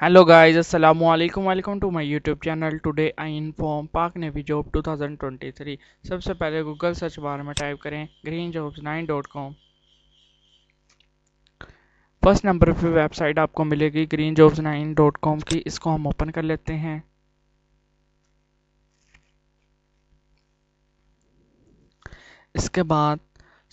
Hello guys, assalamu alaikum. Welcome to my YouTube channel. Today I inform Pak Navy Job 2023. सबसे पहले Google search bar में type करें greenjobs9.com। First number पे website आपको मिलेगी greenjobs9.com की। इसको हम ओपन कर लेते हैं। इसके बाद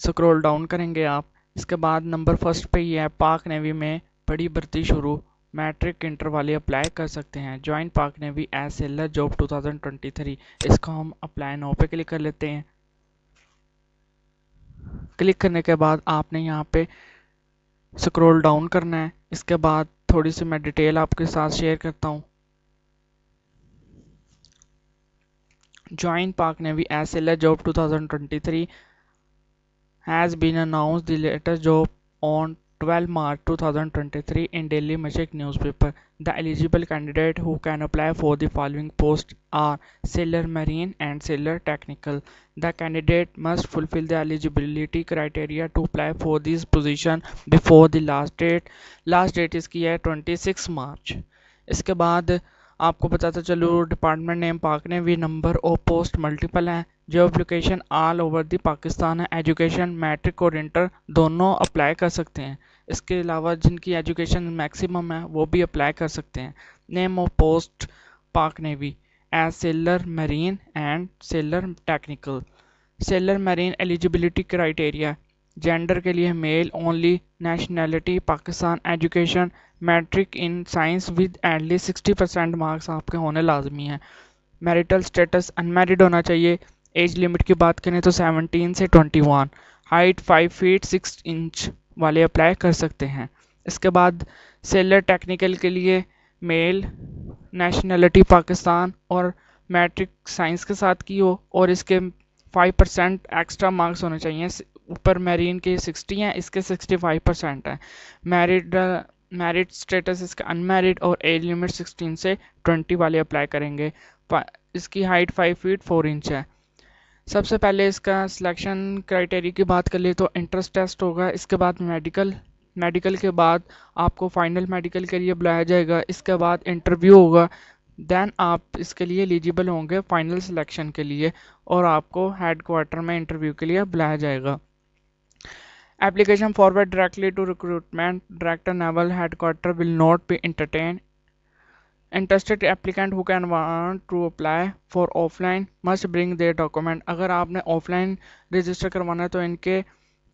स्क्रॉल डाउन करेंगे आप। इसके बाद नंबर फर्स्ट पे ही है पाक नेवी में बड़ी भर्ती शुरू, मैट्रिक इंटर वाले अप्लाई कर सकते हैं। Join Pak navy as sailor job 2023। इसको हम अप्लाई नाउ पे क्लिक कर लेते हैं। क्लिक करने के बाद आपने यहाँ पे स्क्रॉल डाउन करना है। इसके बाद थोड़ी सी मैं डिटेल आपके साथ शेयर करता हूँ। Join Pak navy as sailor job 2023 has been announced the latest job on 12 March 2023 in Daily Mashik newspaper. The eligible candidate who can apply for the following posts are Sailor Marine and Sailor Technical. The candidate must fulfill the eligibility criteria to apply for this position before the last date. Last date इसकी है 26 मार्च। इसके बाद आपको बताता चलो department name पाक navy, number और post multiple हैं। Job location all over the Pakistan है। एजुकेशन मैट्रिक और इंटर दोनों अप्लाई कर सकते हैं। इसके अलावा जिनकी एजुकेशन मैक्सिमम है वो भी अप्लाई कर सकते हैं। Name of post Pak navy as sailor marine and sailor technical. Sailor marine eligibility criteria gender के लिए male only, nationality Pakistan, education matric in science with at least 60% marks आपके होने लाजमी हैं। मैरिटल स्टेटस अनमैरिड होना चाहिए। एज लिमिट की बात करें तो 17 से 21। हाइट 5 फीट 6 इंच वाले अप्लाई कर सकते हैं। इसके बाद सेलर टेक्निकल के लिए मेल, नेशनैलिटी पाकिस्तान और मैट्रिक साइंस के साथ की हो और इसके 5% एक्स्ट्रा मार्क्स होने चाहिए। ऊपर मैरीन के 60 हैं, इसके 65% है। मैरिड मैरिड स्टेटस इसका अनमैरिड और एज लिमिट 16 से 20 वाले अप्लाई करेंगे। इसकी हाइट 5 फीट 4 इंच है। सबसे पहले इसका सिलेक्शन क्राइटेरिया की बात कर ले तो इंट्रेंस टेस्ट होगा। इसके बाद मेडिकल के बाद आपको फाइनल मेडिकल के लिए बुलाया जाएगा। इसके बाद इंटरव्यू होगा। देन आप इसके लिए एलिजिबल होंगे फाइनल सिलेक्शन के लिए और आपको हेड क्वार्टर में इंटरव्यू के लिए बुलाया जाएगा। Application forward directly to recruitment director naval headquarters will not be entertained. Interested applicant who can want to apply for offline must bring their document. अगर आपने ऑफलाइन रजिस्टर करवाना है तो इनके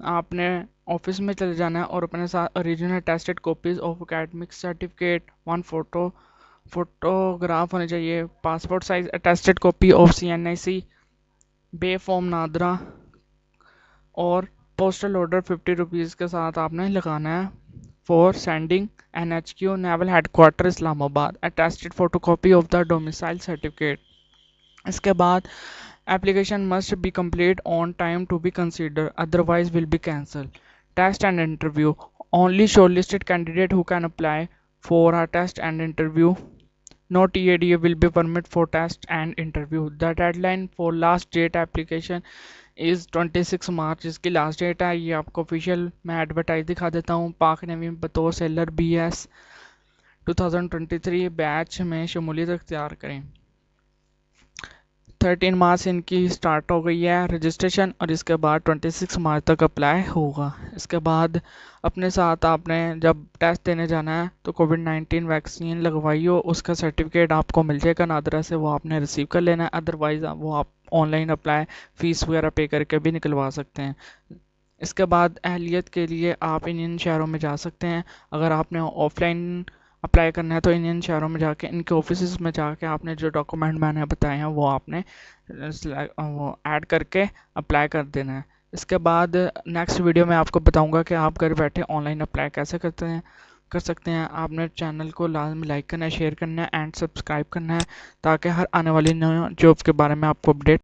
आपने ऑफिस में चले जाना है और अपने साथ original tested copies of academic certificate, one photograph होने चाहिए, passport size attested copy of CNIC, bay form NADRA और पोस्टल ऑर्डर 50 रुपीज़ के साथ आपने लगाना है for sending NHQ naval headquarter Islamabad, attested photocopy of the domicile certificate. इसके बाद application must be complete on time to be consider otherwise will be cancel. Test and interview only shortlisted candidate who can apply for a test and interview. No TADA will be permit for test and interview. The deadline for last date application is 26 मार्च। इसकी last date है। ये आपको official मैं advertise दिखा देता हूँ। पाक navy बतौर सेलर BS 2023 बैच में शमूलियत अख्तियार करें। 13 मार्च से इनकी स्टार्ट हो गई है रजिस्ट्रेशन और इसके बाद 26 मार्च तक अप्लाई होगा। इसके बाद अपने साथ आपने जब टेस्ट देने जाना है तो कोविड-19 वैक्सीन लगवाई हो उसका सर्टिफिकेट आपको मिल जाएगा नादरा से, वो आपने रिसीव कर लेना है। अदरवाइज़ वो आप ऑनलाइन अप्लाई फ़ीस वगैरह पे करके भी निकलवा सकते हैं। इसके बाद अहलियत के लिए आप इन शहरों में जा सकते हैं। अगर आपने ऑफलाइन अप्लाई करना है तो इन शहरों में जाके इनके ऑफिस में जाके आपने जो डॉक्यूमेंट मैंने बताए हैं वो आपने वो ऐड करके अप्लाई कर देना है। इसके बाद नेक्स्ट वीडियो में आपको बताऊंगा कि आप घर बैठे ऑनलाइन अप्लाई कैसे कर सकते हैं। आपने चैनल को लाजमी लाइक करना है, शेयर करना है एंड सब्सक्राइब करना है ताकि हर आने वाली नई जॉब के बारे में आपको अपडेट